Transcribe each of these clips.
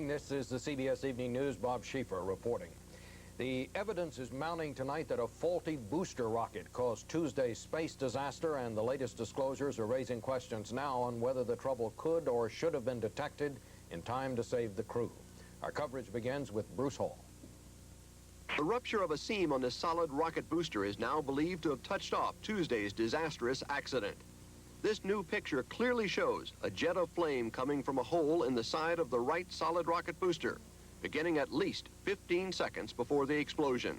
this is the CBS Evening News. Bob Schieffer reporting. The evidence is mounting tonight that a faulty booster rocket caused Tuesday's space disaster, and the latest disclosures are raising questions now on whether the trouble could or should have been detected in time to save the crew. Our coverage begins with Bruce Hall. The rupture of a seam on this solid rocket booster is now believed to have touched off Tuesday's disastrous accident. This new picture clearly shows a jet of flame coming from a hole in the side of the right solid rocket booster, beginning at least 15 seconds before the explosion.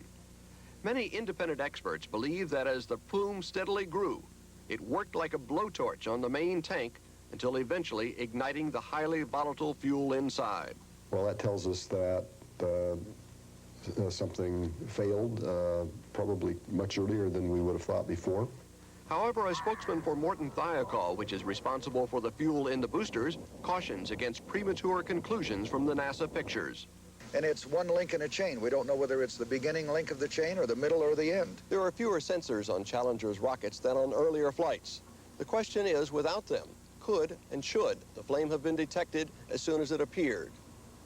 Many independent experts believe that as the plume steadily grew, it worked like a blowtorch on the main tank until eventually igniting the highly volatile fuel inside. Well, that tells us that something failed probably much earlier than we would have thought before. However, a spokesman for Morton Thiokol, which is responsible for the fuel in the boosters, cautions against premature conclusions from the NASA pictures. And it's one link in a chain. We don't know whether it's the beginning link of the chain or the middle or the end. There are fewer sensors on Challenger's rockets than on earlier flights. The question is, without them, could and should the flame have been detected as soon as it appeared?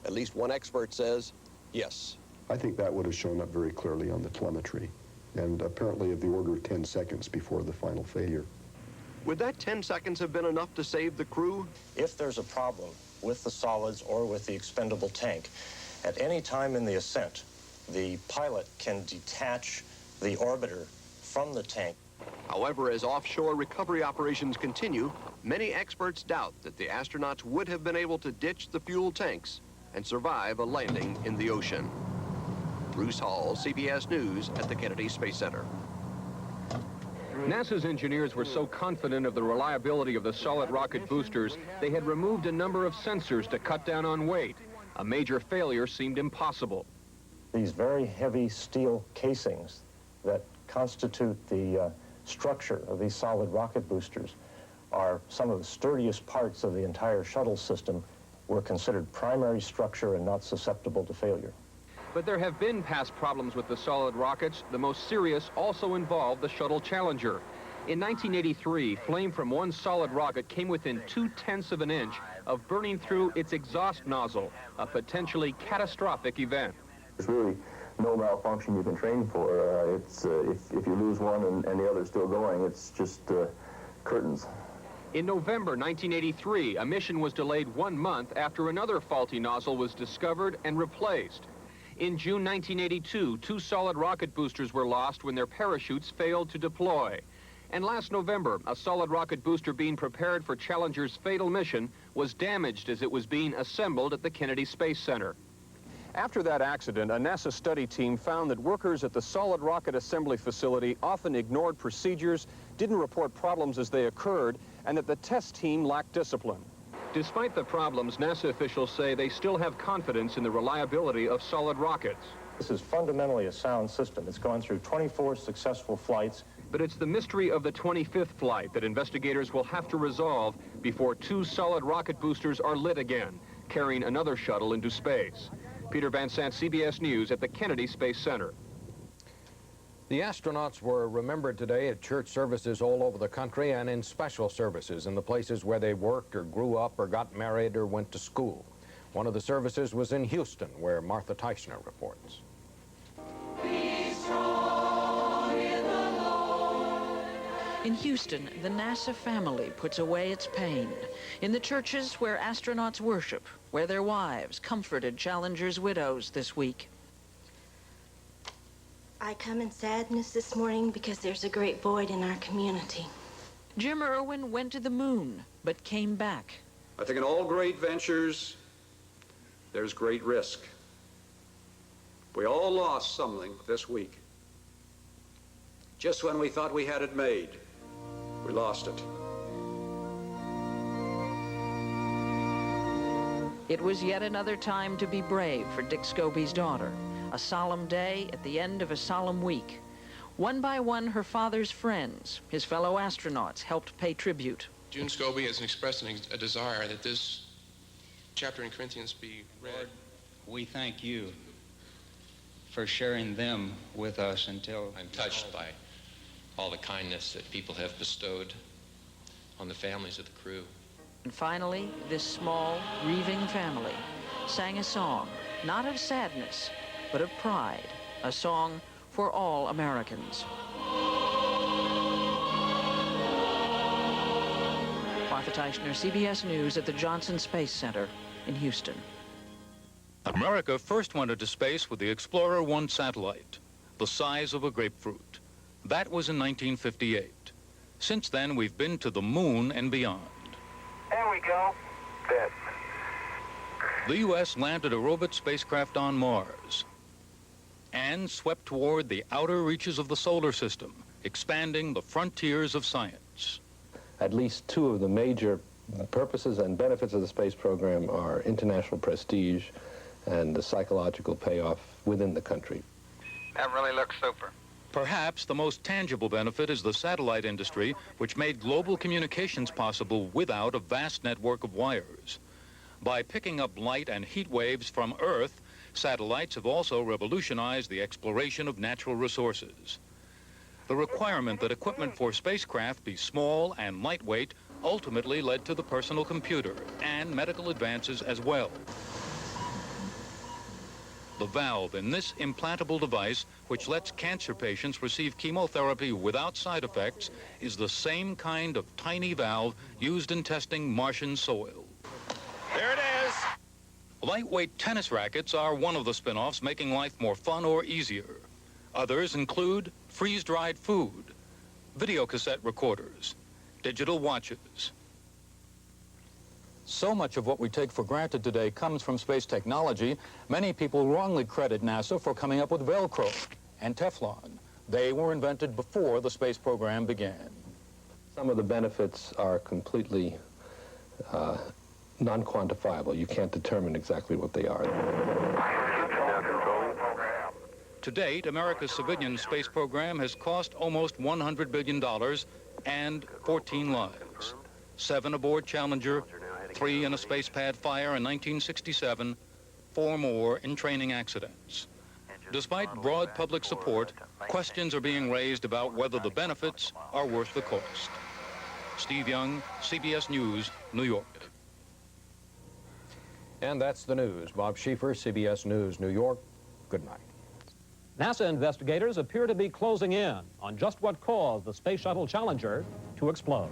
At least one expert says yes. I think that would have shown up very clearly on the telemetry, and apparently of the order of 10 seconds before the final failure. Would that 10 seconds have been enough to save the crew? If there's a problem with the solids or with the expendable tank, at any time in the ascent, the pilot can detach the orbiter from the tank. However, as offshore recovery operations continue, many experts doubt that the astronauts would have been able to ditch the fuel tanks and survive a landing in the ocean. Bruce Hall, CBS News at the Kennedy Space Center. NASA's engineers were so confident of the reliability of the solid rocket boosters, they had removed a number of sensors to cut down on weight. A major failure seemed impossible. These very heavy steel casings that constitute the structure of these solid rocket boosters are some of the sturdiest parts of the entire shuttle system, were considered primary structure and not susceptible to failure. But there have been past problems with the solid rockets. The most serious also involved the shuttle Challenger. In 1983, flame from one solid rocket came within 0.2 of an inch of burning through its exhaust nozzle, a potentially catastrophic event. There's really no malfunction you can train for. If you lose one and the other's still going, it's just curtains. In November 1983, a mission was delayed 1 month after another faulty nozzle was discovered and replaced. In June 1982, 2 solid rocket boosters were lost when their parachutes failed to deploy. And last November, a solid rocket booster being prepared for Challenger's fatal mission was damaged as it was being assembled at the Kennedy Space Center. After that accident, a NASA study team found that workers at the solid rocket assembly facility often ignored procedures, didn't report problems as they occurred, and that the test team lacked discipline. Despite the problems, NASA officials say they still have confidence in the reliability of solid rockets. This is fundamentally a sound system. It's gone through 24 successful flights. But it's the mystery of the 25th flight that investigators will have to resolve before 2 solid rocket boosters are lit again, carrying another shuttle into space. Peter Van Sant, CBS News at the Kennedy Space Center. The astronauts were remembered today at church services all over the country and in special services in the places where they worked or grew up or got married or went to school. One of the services was in Houston, where Martha Teichner reports. In Houston, the NASA family puts away its pain. In the churches where astronauts worship, where their wives comforted Challenger's widows this week. I come in sadness this morning because there's a great void in our community. Jim Irwin went to the moon, but came back. I think in all great ventures, there's great risk. We all lost something this week. Just when we thought we had it made, we lost it. It was yet another time to be brave for Dick Scobee's daughter. A solemn day at the end of a solemn week. One by one, her father's friends, his fellow astronauts, helped pay tribute. June Scobee has expressed a desire that this chapter in Corinthians be read. Lord, we thank you for sharing them with us until... I'm touched by all the kindness that people have bestowed on the families of the crew. And finally, this small, grieving family sang a song, not of sadness, but of pride, a song for all Americans. Martha Teichner, CBS News at the Johnson Space Center in Houston. America first went into space with the Explorer 1 satellite, the size of a grapefruit. That was in 1958. Since then, we've been to the moon and beyond. There we go. Good. The U.S. landed a robot spacecraft on Mars and swept toward the outer reaches of the solar system, expanding the frontiers of science. At least two of the major purposes and benefits of the space program are international prestige and the psychological payoff within the country. That really looks super. Perhaps the most tangible benefit is the satellite industry, which made global communications possible without a vast network of wires. By picking up light and heat waves from Earth, satellites have also revolutionized the exploration of natural resources. The requirement that equipment for spacecraft be small and lightweight ultimately led to the personal computer and medical advances as well. The valve in this implantable device, which lets cancer patients receive chemotherapy without side effects, is the same kind of tiny valve used in testing Martian soil. There it is. Lightweight tennis rackets are one of the spin-offs making life more fun or easier. Others include freeze-dried food, videocassette recorders, digital watches. So much of what we take for granted today comes from space technology. Many people wrongly credit NASA for coming up with Velcro and Teflon. They were invented before the space program began. Some of the benefits are completely non-quantifiable. You can't determine exactly what they are. To date, America's civilian space program has cost almost $100 billion and 14 lives. 7 aboard Challenger, 3 in a space pad fire in 1967, 4 more in training accidents. Despite broad public support, questions are being raised about whether the benefits are worth the cost. Steve Young, CBS News, New York. And that's the news. Bob Schieffer, CBS News, New York. Good night. NASA investigators appear to be closing in on just what caused the Space Shuttle Challenger to explode.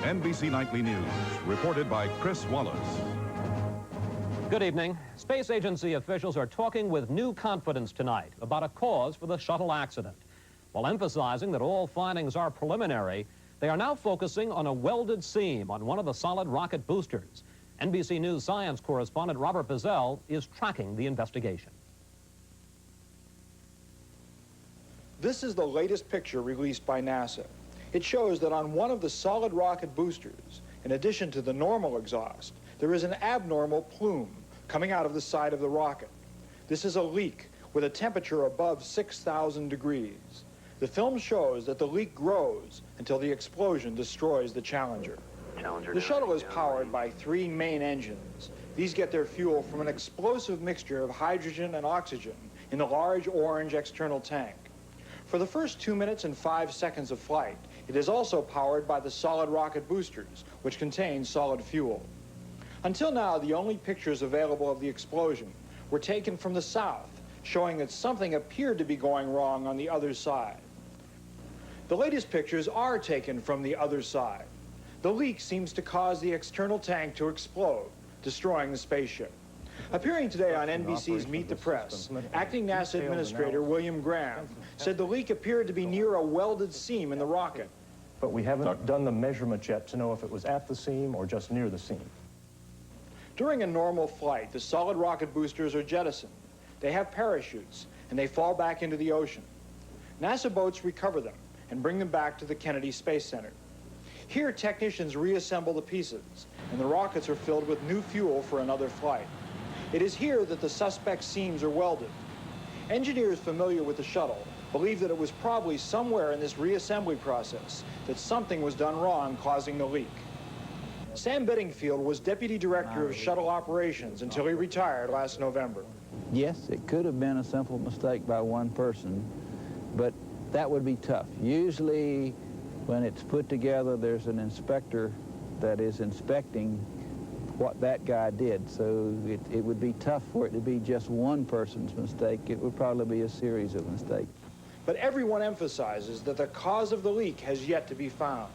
NBC Nightly News, reported by Chris Wallace. Good evening. Space Agency officials are talking with new confidence tonight about a cause for the shuttle accident. While emphasizing that all findings are preliminary, they are now focusing on a welded seam on one of the solid rocket boosters. NBC News science correspondent Robert Bazell is tracking the investigation. This is the latest picture released by NASA. It shows that on one of the solid rocket boosters, in addition to the normal exhaust, there is an abnormal plume coming out of the side of the rocket. This is a leak with a temperature above 6,000 degrees. The film shows that the leak grows until the explosion destroys the Challenger. The shuttle is powered by 3 main engines. These get their fuel from an explosive mixture of hydrogen and oxygen in the large orange external tank. For the first 2 minutes and 5 seconds of flight, it is also powered by the solid rocket boosters, which contain solid fuel. Until now, the only pictures available of the explosion were taken from the south, showing that something appeared to be going wrong on the other side. The latest pictures are taken from the other side. The leak seems to cause the external tank to explode, destroying the spaceship. Appearing today on NBC's Meet the Press, Acting NASA Administrator William Graham said the leak appeared to be near a welded seam in the rocket. But we haven't done the measurement yet to know if it was at the seam or just near the seam. During a normal flight, the solid rocket boosters are jettisoned. They have parachutes, and they fall back into the ocean. NASA boats recover them and bring them back to the Kennedy Space Center. Here, technicians reassemble the pieces, and the rockets are filled with new fuel for another flight. It is here that the suspect seams are welded. Engineers familiar with the shuttle believe that it was probably somewhere in this reassembly process that something was done wrong, causing the leak. Sam Bedingfield was Deputy Director of Shuttle Operations until he retired last November. Yes, it could have been a simple mistake by one person, but that would be tough. Usually, when it's put together, there's an inspector that is inspecting what that guy did. So it would be tough for it to be just one person's mistake. It would probably be a series of mistakes. But everyone emphasizes that the cause of the leak has yet to be found.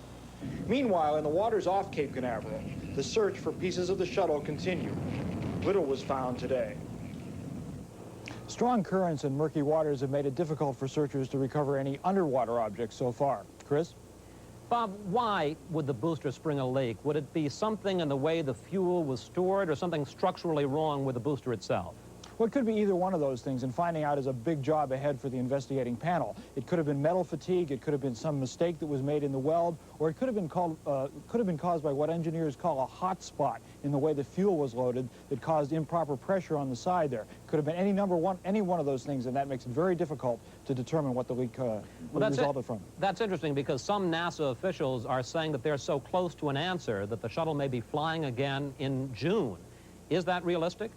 Meanwhile, in the waters off Cape Canaveral, the search for pieces of the shuttle continued. Little was found today. Strong currents and murky waters have made it difficult for searchers to recover any underwater objects so far. Chris? Bob, why would the booster spring a leak? Would it be something in the way the fuel was stored or something structurally wrong with the booster itself? Well, it could be either one of those things, and finding out is a big job ahead for the investigating panel. It could have been metal fatigue, it could have been some mistake that was made in the weld, or it could have been caused by what engineers call a hot spot in the way the fuel was loaded that caused improper pressure on the side there. It could have been any one of those things, and that makes it very difficult to determine what the leak resulted from. That's interesting, because some NASA officials are saying that they're so close to an answer that the shuttle may be flying again in June. Is that realistic?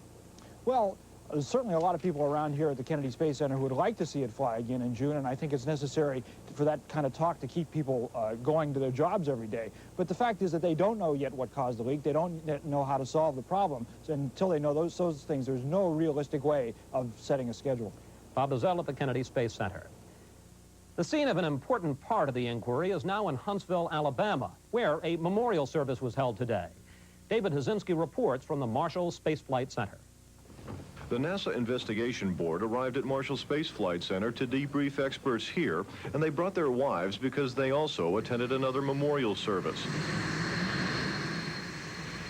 Well, there's certainly a lot of people around here at the Kennedy Space Center who would like to see it fly again in June, and I think it's necessary for that kind of talk to keep people going to their jobs every day. But the fact is that they don't know yet what caused the leak. They don't know how to solve the problem. So until they know those things, there's no realistic way of setting a schedule. Bob Dozell at the Kennedy Space Center. The scene of an important part of the inquiry is now in Huntsville, Alabama, where a memorial service was held today. David Hazinski reports from the Marshall Space Flight Center. The NASA Investigation Board arrived at Marshall Space Flight Center to debrief experts here, and they brought their wives because they also attended another memorial service.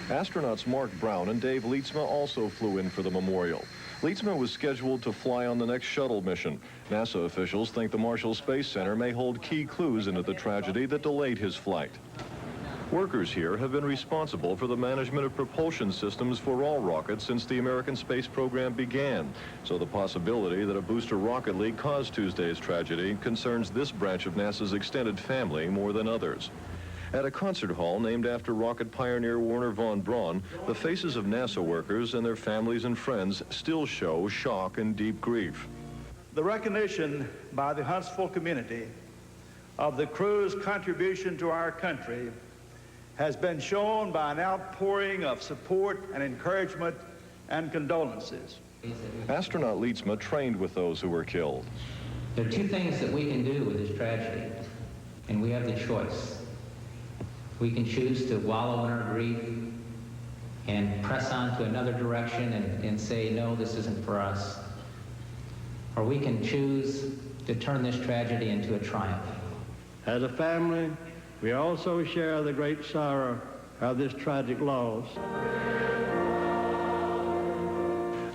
Astronauts Mark Brown and Dave Leetsma also flew in for the memorial. Leetsma was scheduled to fly on the next shuttle mission. NASA officials think the Marshall Space Center may hold key clues into the tragedy that delayed his flight. Workers here have been responsible for the management of propulsion systems for all rockets since the American space program began. So the possibility that a booster rocket leak caused Tuesday's tragedy concerns this branch of NASA's extended family more than others. At a concert hall named after rocket pioneer Wernher von Braun, the faces of NASA workers and their families and friends still show shock and deep grief. The recognition by the Huntsville community of the crew's contribution to our country has been shown by an outpouring of support and encouragement and condolences. Astronaut Leetsma trained with those who were killed. There are two things that we can do with this tragedy, and we have the choice. We can choose to wallow in our grief and press on to another direction and say, no, this isn't for us. Or we can choose to turn this tragedy into a triumph. As a family, we also share the great sorrow of this tragic loss.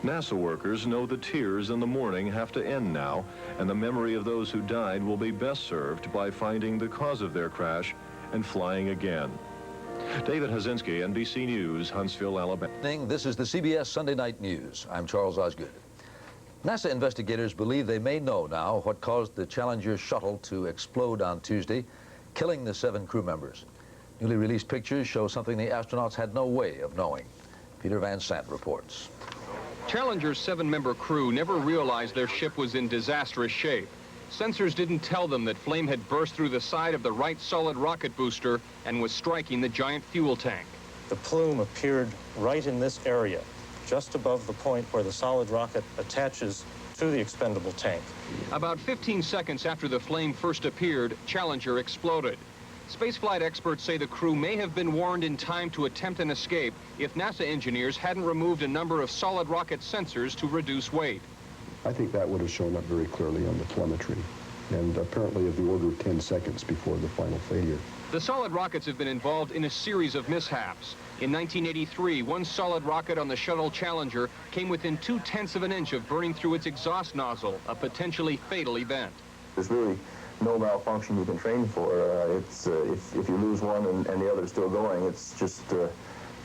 NASA workers know the tears and the mourning have to end now, and the memory of those who died will be best served by finding the cause of their crash and flying again. David Hazinski, NBC News, Huntsville, Alabama. This is the CBS Sunday Night News. I'm Charles Osgood. NASA investigators believe they may know now what caused the Challenger shuttle to explode on Tuesday, killing the 7 crew members. Newly released pictures show something the astronauts had no way of knowing. Peter Van Sant reports. Challenger's 7-member crew never realized their ship was in disastrous shape. Sensors didn't tell them that flame had burst through the side of the right solid rocket booster and was striking the giant fuel tank. The plume appeared right in this area, just above the point where the solid rocket attaches to the expendable tank. About 15 seconds after the flame first appeared, Challenger exploded. Spaceflight experts say the crew may have been warned in time to attempt an escape if NASA engineers hadn't removed a number of solid rocket sensors to reduce weight. I think that would have shown up very clearly on the telemetry, and apparently of the order of 10 seconds before the final failure. The solid rockets have been involved in a series of mishaps. In 1983, one solid rocket on the shuttle Challenger came within 0.2 of an inch of burning through its exhaust nozzle, a potentially fatal event. There's really no malfunction you can train for. If you lose one and the other's still going, it's just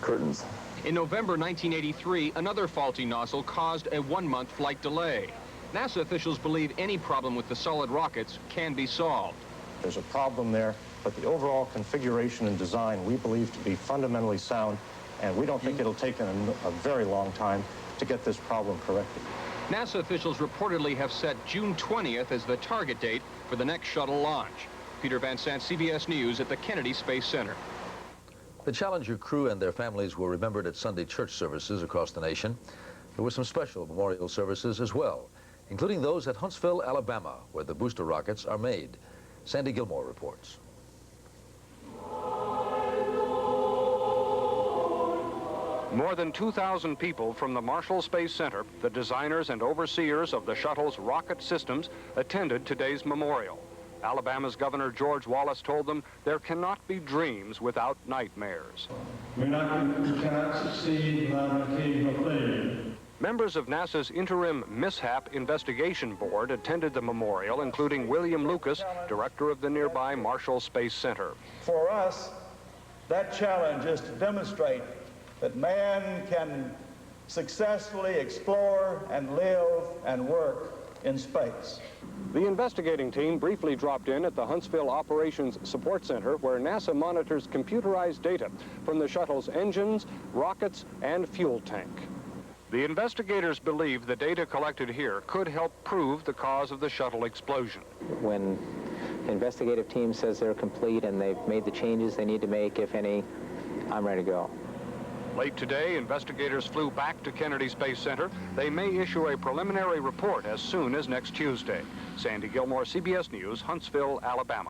curtains. In November 1983, another faulty nozzle caused a 1-month flight delay. NASA officials believe any problem with the solid rockets can be solved. There's a problem there, but the overall configuration and design we believe to be fundamentally sound, and we don't think it'll take a very long time to get this problem corrected. NASA officials reportedly have set June 20th as the target date for the next shuttle launch. Peter Van Sant, CBS News at the Kennedy Space Center. The Challenger crew and their families were remembered at Sunday church services across the nation. There were some special memorial services as well, including those at Huntsville, Alabama, where the booster rockets are made. Sandy Gilmore reports. More than 2,000 people from the Marshall Space Center, the designers and overseers of the shuttle's rocket systems, attended today's memorial. Alabama's Governor George Wallace told them there cannot be dreams without nightmares. We cannot succeed without an occasional failure. Members of NASA's Interim Mishap Investigation Board attended the memorial, including William Lucas, director of the nearby Marshall Space Center. For us, that challenge is to demonstrate that man can successfully explore and live and work in space. The investigating team briefly dropped in at the Huntsville Operations Support Center, where NASA monitors computerized data from the shuttle's engines, rockets, and fuel tank. The investigators believe the data collected here could help prove the cause of the shuttle explosion. When the investigative team says they're complete and they've made the changes they need to make, if any, I'm ready to go. Late today, investigators flew back to Kennedy Space Center. They may issue a preliminary report as soon as next Tuesday. Sandy Gilmore, CBS News, Huntsville, Alabama.